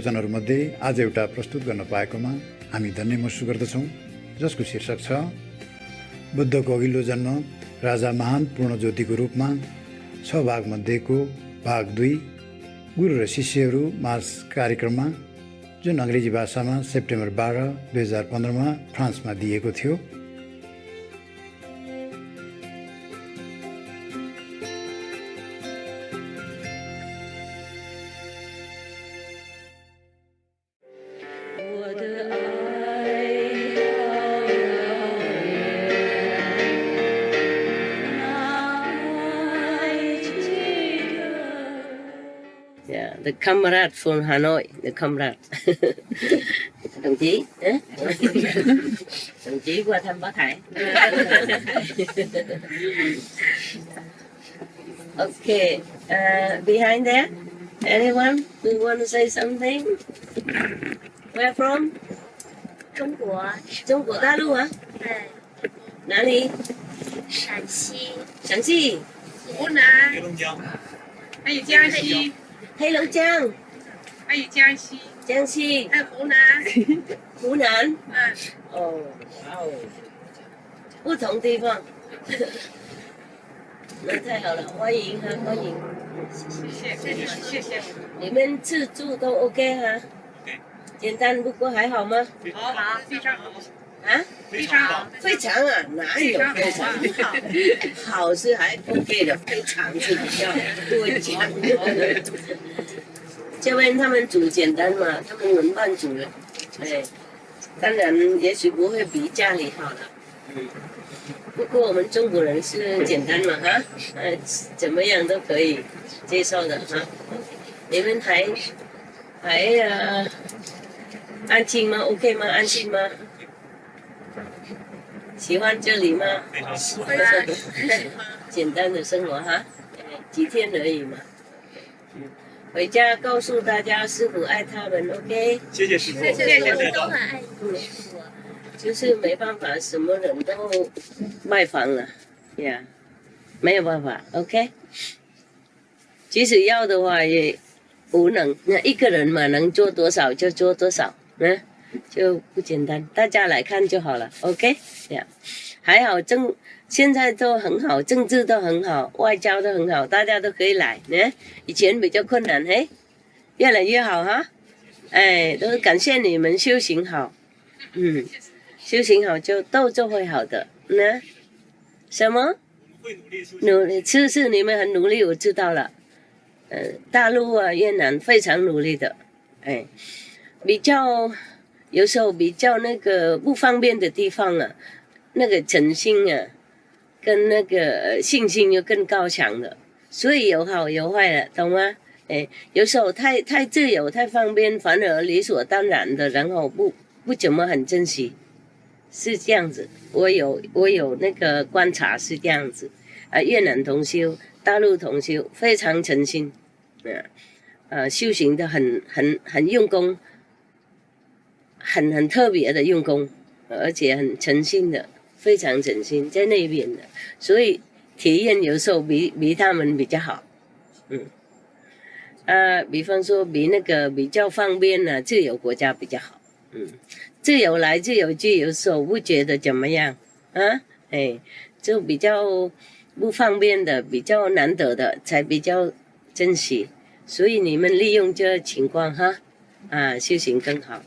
वचनहरूमध्ये आज एउटा प्रस्तुत गर्न पाएकोमा हामी धन्य महसुस गर्दछौँ, जसको शीर्षक छ बुद्धको अघिल्लो जन्म राजा महान पूर्ण ज्योतिको रूपमा 6 भागमध्येको भाग 2 गुरु र शिष्यहरू मास कार्यक्रममा, जुन अङ्ग्रेजी भाषामा सेप्टेम्बर 12, 2015मा फ्रान्समा दिएको थियो। Yeah, the comrade from Hanoi, the comrade. Đồng chí, đồng chí qua thăm Bác Hải. Okay, behind there, anyone who want to say something? Where from? 中国，中国大陆啊？对，哪里？陕西、陕西、湖南、黑龙江，还有江西，黑龙江、还有江西，江西、还有湖南，湖南。嗯，哦，哇哦，不同地方。那太好了，欢迎哈，欢迎。谢谢，你们吃住都 OK 哈？简单不过还好吗？好，非常好，啊？非常好，非常啊，哪有非常好？好是还 OK 的，非常是比较多讲。这边他们煮简单嘛，他们轮班煮的，哎，当然也许不会比家里好的，不过我们中国人是简单嘛哈，怎么样都可以接受的哈。你们还安静吗 ？OK 吗？安静吗？喜欢这里吗？喜欢，简单的生活哈，几天而已嘛。回家告诉大家师傅爱他们 ，OK？ 谢谢师傅，谢谢我们都很爱你师傅。就是没办法，什么人都拜访了，呀，没有办法 ，OK？ 即使要的话也无能，那一个人嘛，能做多少就做多少，就不简单，大家来看就好了 ，OK？ 呀，还好现在都很好，政治都很好，外交都很好，大家都可以来，以前比较困难，越来越好哈，都是感谢你们修行好，修行好就会好的，什么？会努力修行，努力是你们很努力，我知道了。大陆啊、越南非常努力的，比较有时候比较那个不方便的地方啊，那个诚心啊，跟那个信心又更高强了，所以有好有坏了，懂吗？有时候太自由、太方便，反而理所当然的，然后不怎么很珍惜，是这样子。我有那个观察是这样子，越南同修、大陆同修非常诚心。修行的很用功，很特别的用功，而且很诚心的，非常诚心在那边的，所以体验有时候比他们比较好，比方说比那个比较方便的自由国家比较好，自由来自由去，有时候不觉得怎么样啊，就比较不方便的，比较难得的才比较珍惜，所以你们利用这情况哈，修行更好。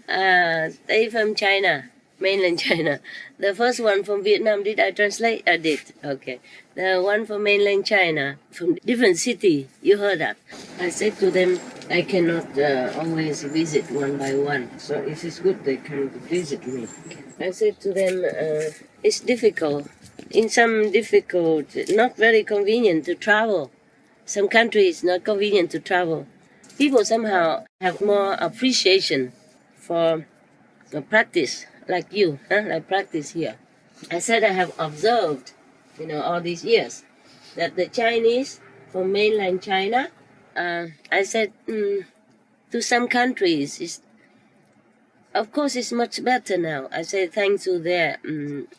They from China, mainland China. The first one from Vietnam, did I translate? I did. Okay. The one from mainland China, from different city, you heard that. I said to them, I cannot always visit one by one, so if it's good, they can visit me. I said to them, it's difficult. In some difficult, not very convenient to travel. Some countries not convenient to travel. People somehow have more appreciation for practice, like you, like practice here. I said I have observed, all these years, that the Chinese from mainland China, I said, to some countries, of course it's much better now. I say thanks to their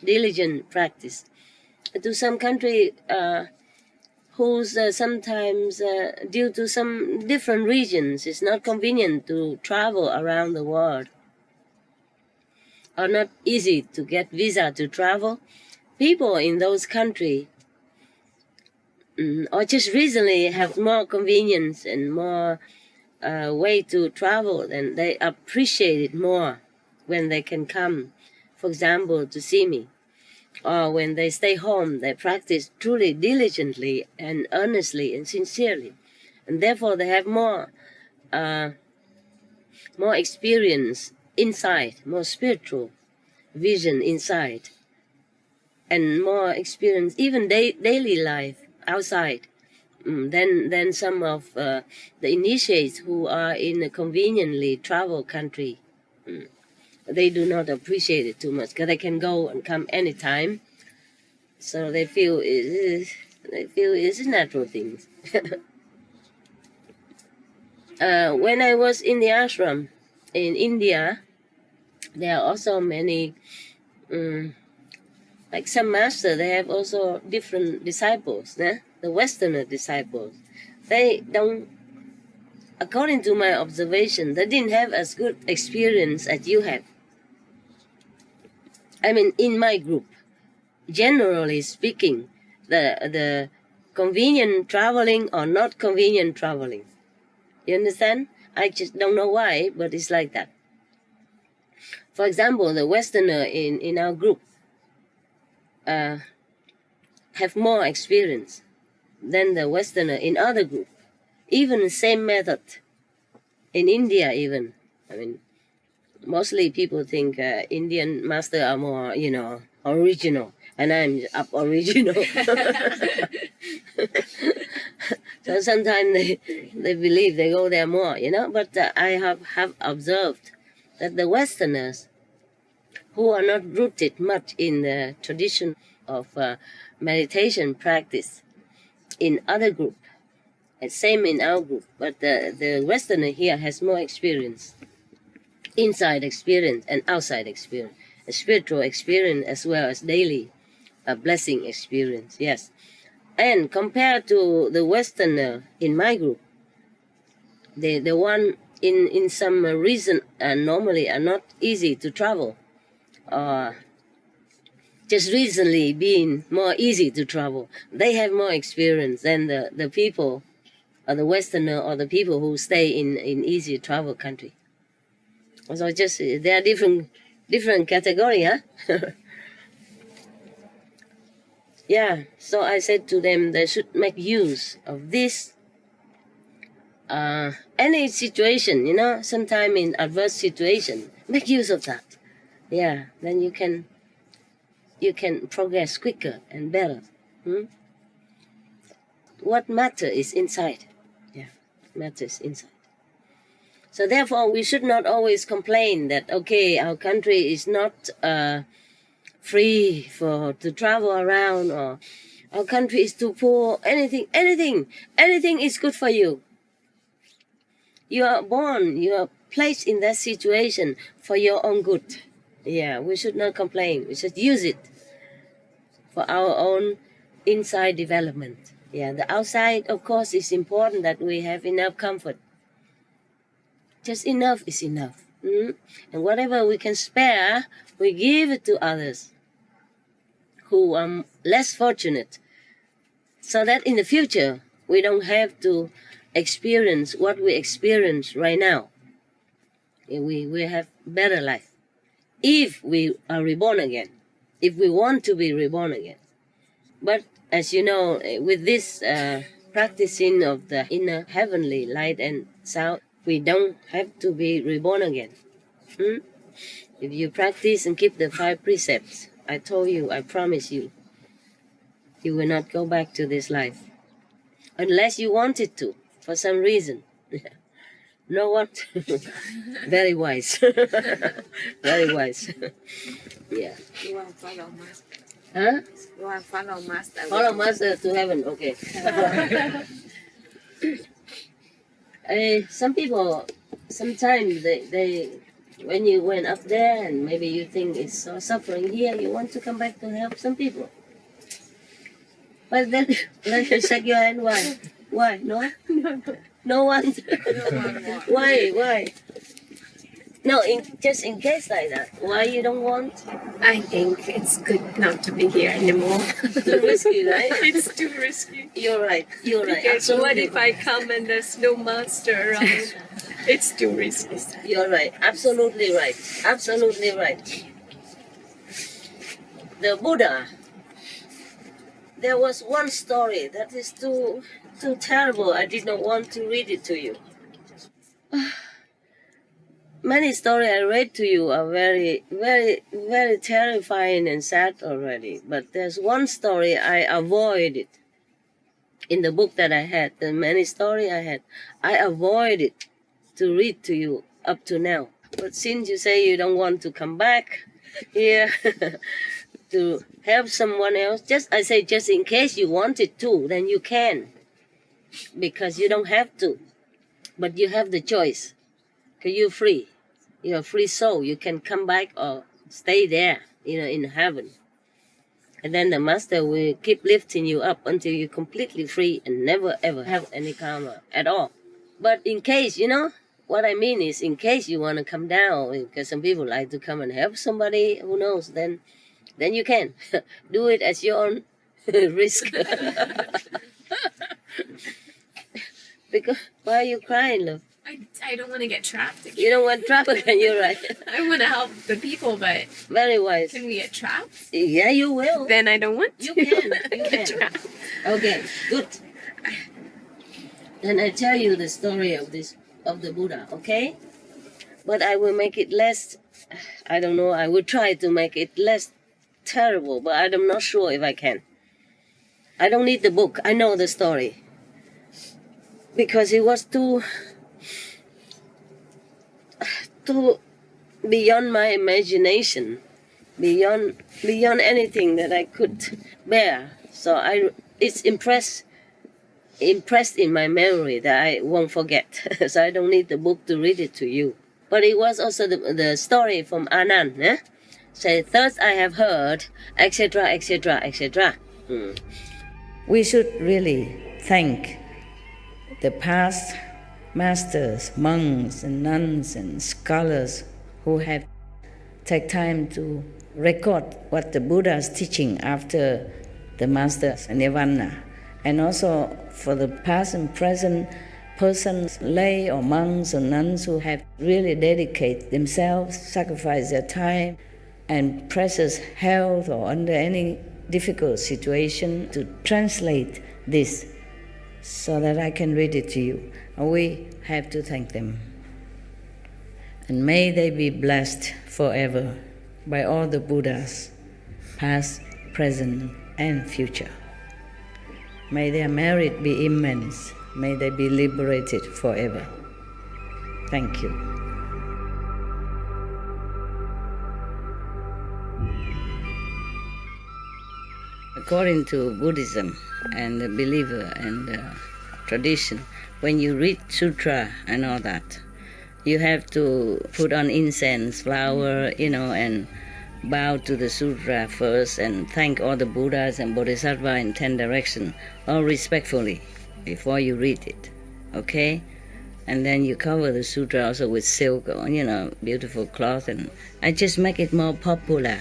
diligent practice. To some country, who's sometimes due to some different regions it's not convenient to travel around the world, or not easy to get visa to travel. People in those countries or just recently have more convenience and more way to travel, and they appreciate it more when they can come, for example, to see me. Or when they stay home, they practice truly diligently and earnestly and sincerely. And therefore they have more experience inside, more spiritual vision inside, and more experience even daily life outside than some of the initiates who are in a conveniently travel country. They do not appreciate it too much because they can go and come anytime, so they feel it's natural things. When I was in the ashram in India, there are also many, like some master, they have also different disciples. The Westerner disciples, they don't, according to my observation, they didn't have as good experience as you have. I mean, in my group, generally speaking, the convenient traveling or not convenient traveling. You understand? I just don't know why, but it's like that. For example, the Westerner in our group have more experience than the Westerner in other group. Even the same method in India, even. I mean, mostly people think Indian master are more, original, and I'm original. So sometimes they believe they go there more, But I have observed that the Westerners, who are not rooted much in the tradition of meditation practice in other group, and same in our group, but the Westerner here has more experience. Inside experience and outside experience, a spiritual experience as well as daily blessing experience, yes. And compared to the Westerner in my group, the one in some reason normally are not easy to travel, just recently being more easy to travel, they have more experience than the people, or the Westerner, or the people who stay in easy travel country. So just there are different category, huh? Yeah. So I said to them they should make use of this. Any situation, sometime in adverse situation, make use of that. Yeah. Then you can progress quicker and better. What matter is inside. Yeah. Matters inside. So therefore, we should not always complain that, okay, our country is not free to travel around, or our country is too poor. Anything is good for you. You are born, you are placed in that situation for your own good. Yeah, we should not complain. We should use it for our own inside development. Yeah, the outside, of course, is important that we have enough comfort. Just enough is enough. And whatever we can spare, we give it to others who are less fortunate, so that in the future we don't have to experience what we experience right now. We have better life if we are reborn again, if we want to be reborn again. But as you know, with this practicing of the inner heavenly light and sound, we don't have to be reborn again. If you practice and keep the 5 precepts, I told you, I promise you, you will not go back to this life. Unless you wanted to, for some reason. No one? Very wise. Very wise. Yeah. You want to follow master? Huh? You want to follow master? Follow master to heaven, okay. Some people, sometimes they when you went up there and maybe you think it's so suffering here, you want to come back to help some people. But then let you shake your hand. Why? Why? No? No one? Why? No, just in case like that. Why you don't want? I think it's good not to be here anymore. Too risky, right? It's too risky. You're right. Because what Absolutely. if I come and there's no master around? It's too risky. You're right. Absolutely right. Absolutely right. The Buddha. There was one story that is too terrible. I did not want to read it to you. Many stories I read to you are very, very, very terrifying and sad already. But there's one story I avoided in the book that I had. The many stories I had, I avoided to read to you up to now. But since you say you don't want to come back here to help someone else, just in case you wanted to, then you can, because you don't have to, but you have the choice. Because you're free. You're a free soul. You can come back or stay there, in heaven. And then the master will keep lifting you up until you're completely free and never ever have any karma at all. But in case, what I mean is, in case you want to come down, because some people like to come and help somebody, who knows, then you can. Do it at your own risk. Because, why are you crying, love? I don't want to get trapped again. You don't want trouble, and you're right. I want to help the people, but Very wise. can we get trapped? Yeah, you will. Then I don't want to. You can. You get can. trapped. Okay, good. Then I tell you the story of the Buddha, okay? But I will make it less, I don't know, I will try to make it less terrible, but I'm not sure if I can. I don't need the book, I know the story. Because it was too beyond my imagination, beyond anything that I could bear. So it's impressed in my memory that I won't forget. So I don't need the book to read it to you. But it was also the story from Anand. Say, thus I have heard, etc., etc., etc. We should really thank the past masters, monks and nuns and scholars who have taken time to record what the Buddha is teaching after the master's nirvana. And also for the past and present persons, lay or monks or nuns who have really dedicated themselves, sacrificed their time and precious health or under any difficult situation to translate this so that I can read it to you. We have to thank them. And may they be blessed forever by all the Buddhas, past, present, and future. May their merit be immense. May they be liberated forever. Thank you. According to Buddhism and the believer and the tradition, when you read sutra and all that, you have to put on incense, flower, and bow to the sutra first and thank all the Buddhas and Bodhisattvas in 10 directions, all respectfully, before you read it, okay? And then you cover the sutra also with silk, beautiful cloth, and I just make it more popular.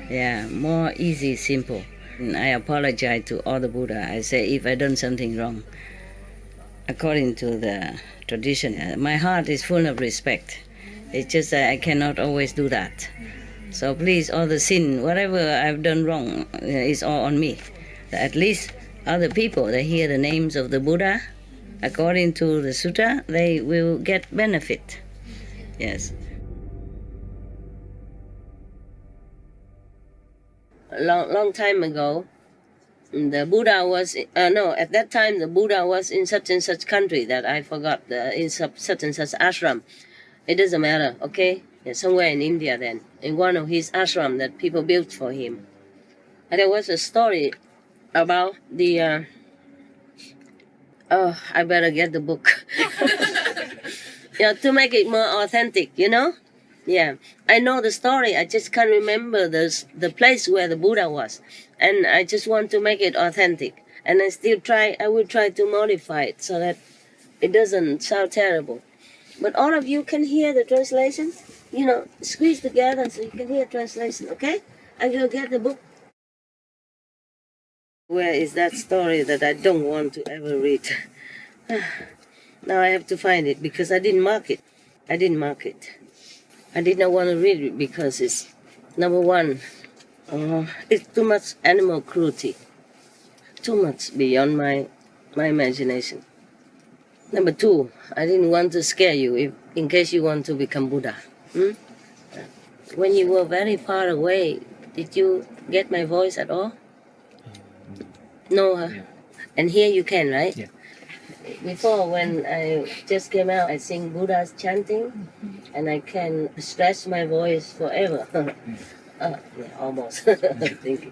Yeah, more easy, simple. And I apologize to all the Buddha. I say if I done something wrong, according to the tradition, my heart is full of respect. It's just that I cannot always do that. So please, all the sin, whatever I've done wrong, is all on me. At least other people, they hear the names of the Buddha, according to the sutta, they will get benefit. Yes. A long time ago, the Buddha was, at that time the Buddha was in such and such country that I forgot, in such and such ashram. It doesn't matter, okay? Somewhere in India then, in one of his ashram that people built for him. And there was a story about the, I better get the book. To make it more authentic, Yeah, I know the story. I just can't remember the place where the Buddha was, and I just want to make it authentic. And I will try to modify it so that it doesn't sound terrible. But all of you can hear the translation. Squeeze together so you can hear translation. Okay, I will get the book. Where is that story that I don't want to ever read? Now I have to find it because I didn't mark it. I did not want to read it because it's, number one, it's too much animal cruelty. Too much beyond my imagination. Number two, I didn't want to scare you in case you want to become Buddha. When you were very far away, did you get my voice at all? No, huh? Yeah. And here you can, right? Yeah. Before, when I just came out, I sing Buddha's chanting, and I can stretch my voice forever. Yeah, almost. Thinking.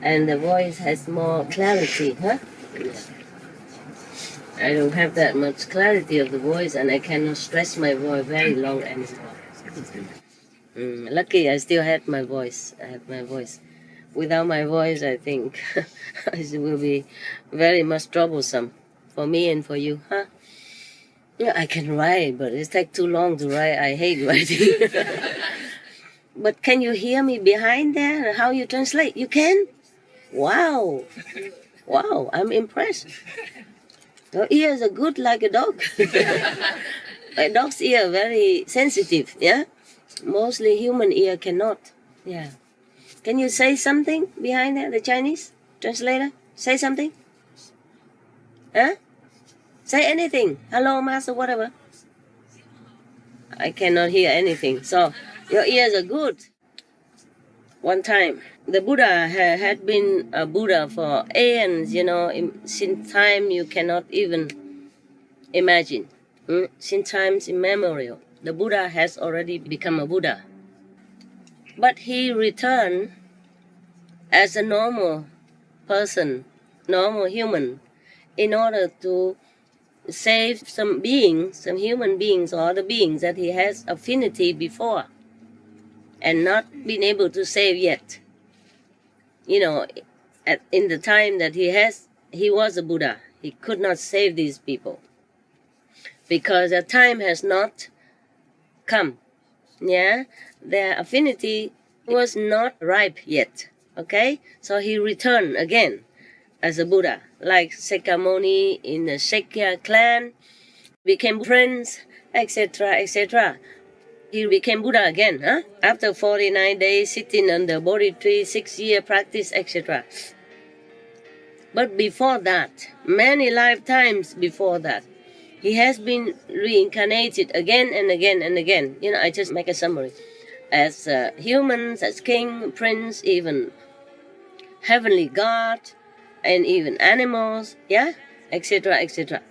And the voice has more clarity, huh? Yeah. I don't have that much clarity of the voice, and I cannot stretch my voice very long anymore. Lucky I still had my voice. I have my voice. Without my voice, I think it will be very much troublesome for me and for you, huh? Yeah, I can write, but it takes too long to write. I hate writing. But can you hear me behind there? How you translate? You can? Wow. Wow, I'm impressed. Your ears are good like a dog. A dog's ear very sensitive, yeah? Mostly human ear cannot. Yeah. Can you say something behind there, the Chinese translator? Say something? Huh? Say anything. Hello, master, whatever. I cannot hear anything. So, your ears are good. One time, the Buddha had been a Buddha for aeons, since time you cannot even imagine. Since times immemorial, the Buddha has already become a Buddha. But he returned as a normal person, normal human, in order to save some beings, some human beings or other beings that he has affinity before and not been able to save yet. In the time that he was a Buddha, he could not save these people because the time has not come. Yeah, their affinity was not ripe yet. Okay, so he returned again as a Buddha, like Sakyamuni in the Shakya clan, became friends, etc., etc. He became Buddha again, huh? After 49 days sitting under Bodhi tree, 6-year practice, etc. But before that, many lifetimes before that, he has been reincarnated again and again and again. I just make a summary. As humans, as king, prince, even heavenly God, and even animals, yeah, etc., etc.